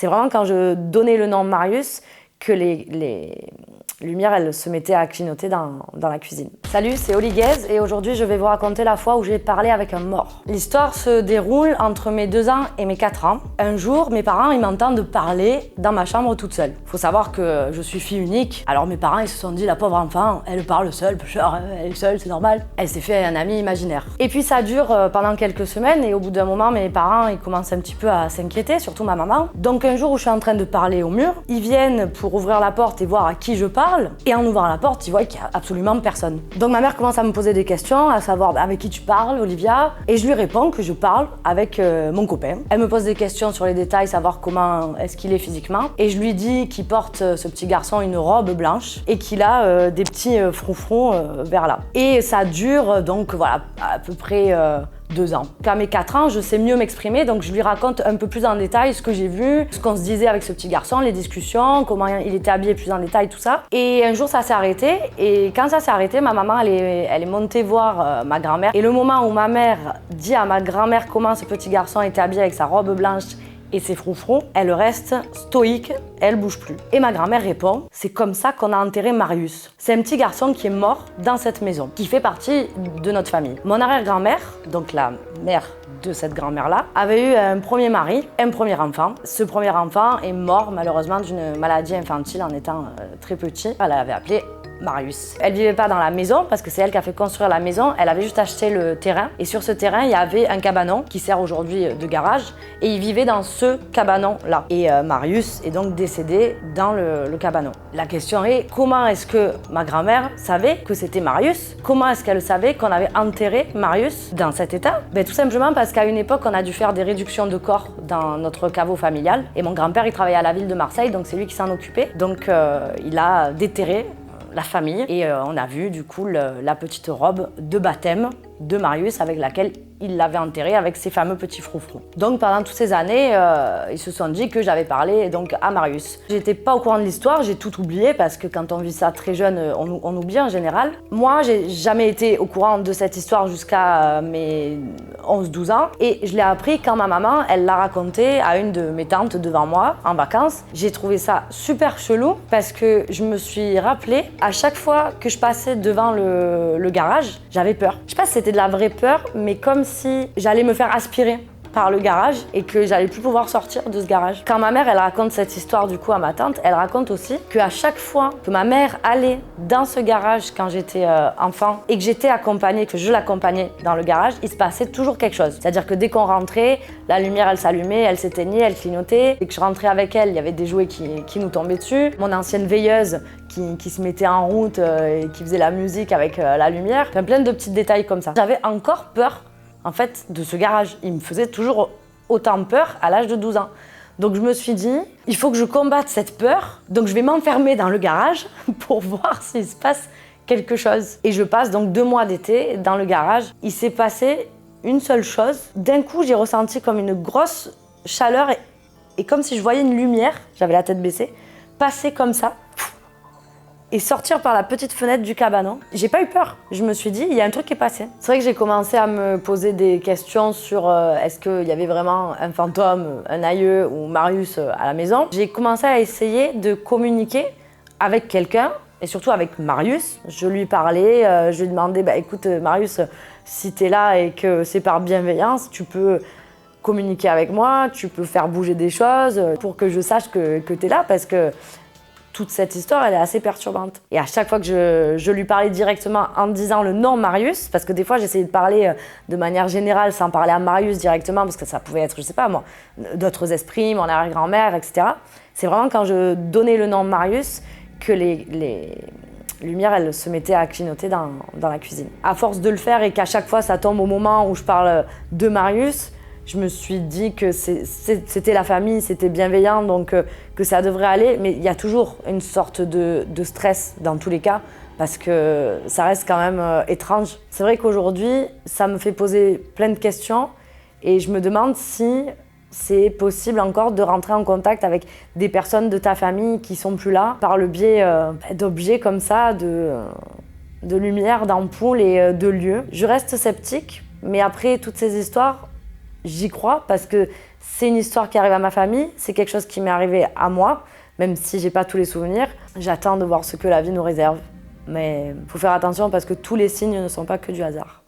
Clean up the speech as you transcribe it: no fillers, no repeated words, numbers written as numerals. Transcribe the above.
C'est vraiment quand je donnais le nom Marius que les lumières, elles se mettaient à clignoter dans la cuisine. Salut, c'est Oli Guèze et aujourd'hui je vais vous raconter la fois où j'ai parlé avec un mort. L'histoire se déroule entre mes 2 ans et mes 4 ans. Un jour, mes parents ils m'entendent parler dans ma chambre toute seule. Faut savoir que je suis fille unique, alors mes parents ils se sont dit la pauvre enfant, elle parle seule, genre, elle est seule, c'est normal. Elle s'est fait un ami imaginaire. Et puis ça dure pendant quelques semaines et au bout d'un moment mes parents ils commencent un petit peu à s'inquiéter, surtout ma maman. Donc un jour où je suis en train de parler au mur, ils viennent pour ouvrir la porte et voir à qui je parle. Et en ouvrant la porte, ils voient qu'il n'y a absolument personne. Donc ma mère commence à me poser des questions, à savoir avec qui tu parles, Olivia. Et je lui réponds que je parle avec mon copain. Elle me pose des questions sur les détails, savoir comment est-ce qu'il est physiquement. Et je lui dis qu'il porte, ce petit garçon, une robe blanche et qu'il a des petits froufrous vers là. Et ça dure donc voilà, à peu près 2 ans. Qu'à mes 4 ans, je sais mieux m'exprimer, donc je lui raconte un peu plus en détail ce que j'ai vu, ce qu'on se disait avec ce petit garçon, les discussions, comment il était habillé plus en détail, tout ça. Et un jour, ça s'est arrêté, et quand ça s'est arrêté, ma maman, elle est montée voir ma grand-mère. Et le moment où ma mère dit à ma grand-mère comment ce petit garçon était habillé avec sa robe blanche et ses froufrous, elle reste stoïque, elle bouge plus. Et ma grand-mère répond, c'est comme ça qu'on a enterré Marius. C'est un petit garçon qui est mort dans cette maison, qui fait partie de notre famille. Mon arrière-grand-mère, donc la mère de cette grand-mère-là, avait eu un premier mari, un premier enfant. Ce premier enfant est mort malheureusement d'une maladie infantile en étant très petit. Elle l'avait appelé Marius. Elle vivait pas dans la maison parce que c'est elle qui a fait construire la maison. Elle avait juste acheté le terrain et sur ce terrain, il y avait un cabanon qui sert aujourd'hui de garage et il vivait dans ce cabanon-là. Et Marius est donc décédé dans le cabanon. La question est, comment est-ce que ma grand-mère savait que c'était Marius? Comment est-ce qu'elle savait qu'on avait enterré Marius dans cet état? Tout simplement parce qu'à une époque, on a dû faire des réductions de corps dans notre caveau familial et mon grand-père, il travaillait à la ville de Marseille, donc c'est lui qui s'en occupait. Donc il a déterré la famille et on a vu du coup la petite robe de baptême de Marius avec laquelle il l'avait enterré avec ses fameux petits froufrous. Donc pendant toutes ces années, ils se sont dit que j'avais parlé donc à Marius. J'étais pas au courant de l'histoire, j'ai tout oublié parce que quand on vit ça très jeune, on oublie en général. Moi, j'ai jamais été au courant de cette histoire jusqu'à mes 11-12 ans et je l'ai appris quand ma maman, elle l'a raconté à une de mes tantes devant moi en vacances. J'ai trouvé ça super chelou parce que je me suis rappelé à chaque fois que je passais devant le garage, j'avais peur. Je sais pas si c'était de la vraie peur, mais comme si j'allais me faire aspirer par le garage et que j'allais plus pouvoir sortir de ce garage. Quand ma mère, elle raconte cette histoire du coup à ma tante, elle raconte aussi qu'à chaque fois que ma mère allait dans ce garage quand j'étais enfant et que j'étais accompagnée, que je l'accompagnais dans le garage, il se passait toujours quelque chose. C'est-à-dire que dès qu'on rentrait, la lumière elle s'allumait, elle s'éteignait, elle clignotait. Dès que je rentrais avec elle, il y avait des jouets qui nous tombaient dessus. Mon ancienne veilleuse qui se mettait en route et qui faisait la musique avec la lumière. Enfin, plein de petits détails comme ça. J'avais encore peur en fait de ce garage. Il me faisait toujours autant peur à l'âge de 12 ans. Donc je me suis dit, il faut que je combatte cette peur. Donc je vais m'enfermer dans le garage pour voir s'il se passe quelque chose. Et je passe donc 2 mois d'été dans le garage. Il s'est passé une seule chose. D'un coup, j'ai ressenti comme une grosse chaleur et comme si je voyais une lumière, j'avais la tête baissée, passer comme ça et sortir par la petite fenêtre du cabanon. J'ai pas eu peur. Je me suis dit, il y a un truc qui est passé. C'est vrai que j'ai commencé à me poser des questions sur est-ce qu'il y avait vraiment un fantôme, un aïeux ou Marius à la maison. J'ai commencé à essayer de communiquer avec quelqu'un et surtout avec Marius. Je lui parlais, je lui demandais, écoute Marius, si t'es là et que c'est par bienveillance, tu peux communiquer avec moi, tu peux faire bouger des choses pour que je sache que t'es là parce que toute cette histoire, elle est assez perturbante. Et à chaque fois que je lui parlais directement en disant le nom Marius, parce que des fois j'essayais de parler de manière générale sans parler à Marius directement, parce que ça pouvait être, je sais pas moi, d'autres esprits, mon arrière-grand-mère, etc. C'est vraiment quand je donnais le nom Marius que les lumières, elles se mettaient à clignoter dans la cuisine. À force de le faire et qu'à chaque fois ça tombe au moment où je parle de Marius, je me suis dit que c'était la famille, c'était bienveillant, donc que ça devrait aller. Mais il y a toujours une sorte de stress dans tous les cas, parce que ça reste quand même étrange. C'est vrai qu'aujourd'hui, ça me fait poser plein de questions et je me demande si c'est possible encore de rentrer en contact avec des personnes de ta famille qui sont plus là, par le biais d'objets comme ça, de lumière, d'ampoules et de lieux. Je reste sceptique, mais après toutes ces histoires, j'y crois parce que C'est une histoire qui arrive à ma famille, c'est quelque chose qui m'est arrivé à moi, même si j'ai pas tous les souvenirs. J'attends de voir ce que la vie nous réserve. Mais il faut faire attention parce que tous les signes ne sont pas que du hasard.